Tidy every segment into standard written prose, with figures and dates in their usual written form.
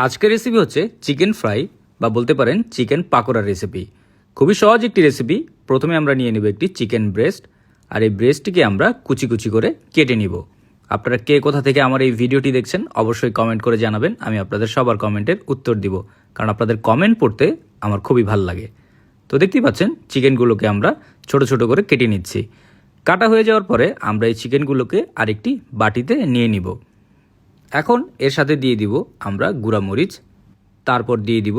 আজকের রেসিপি হচ্ছে chicken fry বা বলতে পারেন চিকেন পাকোড়ার রেসিপি। খুবই সহজ একটি রেসিপি। প্রথমে আমরা নিয়ে নেব একটি চিকেন ব্রেস্ট, আর এই ব্রেস্টটিকে আমরা কুচি কুচি করে কেটে নিব। আপনারা কে কোথা থেকে আমার এই ভিডিওটি দেখছেন অবশ্যই কমেন্ট করে জানাবেন, আমি আপনাদের সবার কমেন্টের উত্তর দিব, কারণ আপনাদের কমেন্ট পড়তে আমার খুবই ভালো লাগে। তো দেখতেই পাচ্ছেন চিকেনগুলোকে আমরা ছোট ছোট করে কেটে নিচ্ছি। কাটা হয়ে যাওয়ার পরে আমরা এই চিকেনগুলোকে আরেকটি বাটিতে নিয়ে নিব। এখন এর সাথে দিয়ে দিব আমরা গুঁড়া মরিচ, তারপর দিয়ে দিব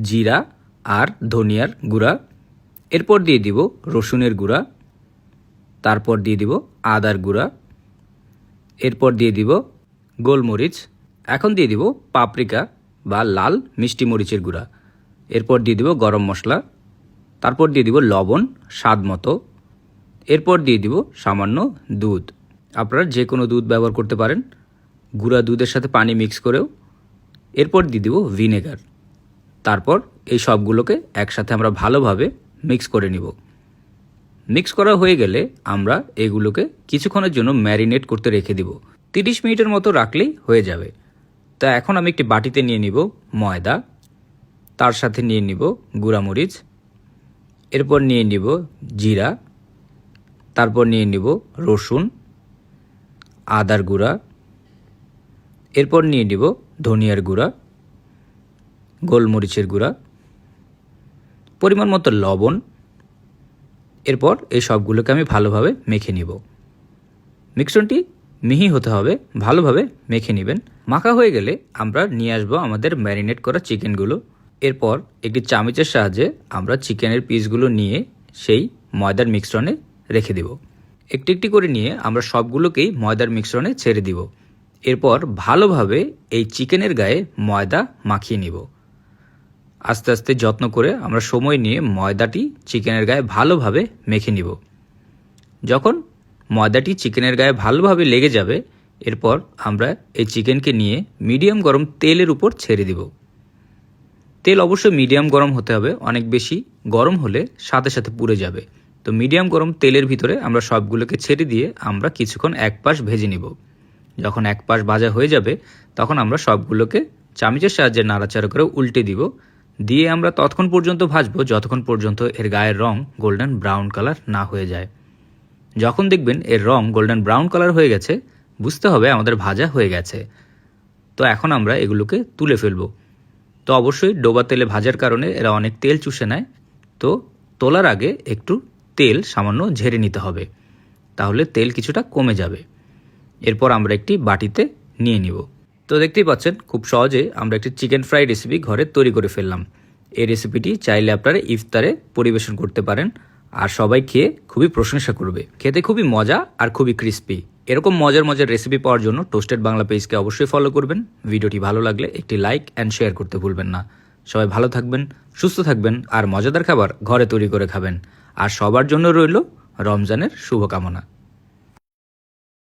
জিরা আর ধনিয়ার গুঁড়া, এরপর দিয়ে দিব রসুনের গুঁড়া, তারপর দিয়ে দিব আদার গুঁড়া, এরপর দিয়ে দিব গোলমরিচ, এখন দিয়ে দিব পাপরিকা বা লাল মিষ্টি মরিচের গুঁড়া, এরপর দিয়ে দিব গরম মশলা, তারপর দিয়ে দিব লবণ স্বাদ মতো, এরপর দিয়ে দিব সামান্য দুধ। আপনারা যে কোনো দুধ ব্যবহার করতে পারেন, গুঁড়া দুধের সাথে পানি মিক্স করেও। এরপর দিয়ে দিব ভিনেগার। তারপর এই সবগুলোকে একসাথে আমরা ভালোভাবে মিক্স করে নিব। মিক্স করা হয়ে গেলে আমরা এগুলোকে কিছুক্ষণের জন্য ম্যারিনেট করতে রেখে দিব। 30 মিনিটের মতো রাখলেই হয়ে যাবে। তা এখন আমি একটি বাটিতে নিয়ে নিব ময়দা, তার সাথে নিয়ে নিব গুঁড়ামরিচ, এরপর নিয়ে নিব জিরা, তারপর নিয়ে নিব রসুন, আদার গুঁড়া, এরপর নিয়ে নিব ধনিয়ার গুঁড়া, গোলমরিচের গুঁড়া, পরিমাণ মতো লবণ। এরপর এই সবগুলোকে আমি ভালোভাবে মেখে নিব। মিশ্রণটি মিহি হতে হবে, ভালোভাবে মেখে নেবেন। মাখা হয়ে গেলে আমরা নিয়ে আসবো আমাদের ম্যারিনেট করা চিকেনগুলো। এরপর একটি চামচের সাহায্যে আমরা চিকেনের পিসগুলো নিয়ে সেই ময়দার মিশ্রণে রেখে দেব। একটি একটি করে নিয়ে আমরা সবগুলোকেই ময়দার মিশ্রণে ছেড়ে দিব। এরপর ভালোভাবে এই চিকেনের গায়ে ময়দা মাখিয়ে নিব। আস্তে আস্তে যত্ন করে আমরা সময় নিয়ে ময়দাটি চিকেনের গায়ে ভালোভাবে মেখে নিব। যখন ময়দাটি চিকেনের গায়ে ভালোভাবে লেগে যাবে, এরপর আমরা এই চিকেনকে নিয়ে মিডিয়াম গরম তেলের উপর ছেড়ে দিব। তেল অবশ্যই মিডিয়াম গরম হতে হবে, অনেক বেশি গরম হলে সাথে সাথে পুড়ে যাবে। তো মিডিয়াম গরম তেলের ভিতরে আমরা সবগুলোকে ছেড়ে দিয়ে আমরা কিছুক্ষণ এক পাশ ভেজে নিব। যখন এক পাশ ভাজা হয়ে যাবে তখন আমরা সবগুলোকে চামচের সাহায্যে নাড়াচাড়া করে উল্টে দিব। দিয়ে আমরা ততক্ষণ পর্যন্ত ভাজবো যতক্ষণ পর্যন্ত এর গায়ের রং গোল্ডেন ব্রাউন কালার না হয়ে যায়। যখন দেখবেন এর রং গোল্ডেন ব্রাউন কালার হয়ে গেছে, বুঝতে হবে আমাদের ভাজা হয়ে গেছে। তো এখন আমরা এগুলোকে তুলে ফেলবো। তো অবশ্যই ডোবা তেলে ভাজার কারণে এরা অনেক তেল চুষে নেয়, তো তোলার আগে একটু তেল সামান্য ঝেড়ে নিতে হবে, তাহলে তেল কিছুটা কমে যাবে। এরপর আমরা একটি বাটিতে নিয়ে নিব। তো দেখতেই পাচ্ছেন খুব সহজে আমরা একটি চিকেন ফ্রাই রেসিপি ঘরে তৈরি করে ফেললাম। এই রেসিপিটি চাইলে আপনারা ইফতারে পরিবেশন করতে পারেন, আর সবাই খেয়ে খুবই প্রশংসা করবে। খেতে খুবই মজা আর খুবই ক্রিস্পি। এরকম মজার মজার রেসিপি পাওয়ার জন্য টোস্টেড বাংলা পেজকে অবশ্যই ফলো করবেন। ভিডিওটি ভালো লাগলে একটি লাইক অ্যান্ড শেয়ার করতে ভুলবেন না। সবাই ভালো থাকবেন, সুস্থ থাকবেন, আর মজাদার খাবার ঘরে তৈরি করে খাবেন। আর সবার জন্য রইল রমজানের শুভকামনা।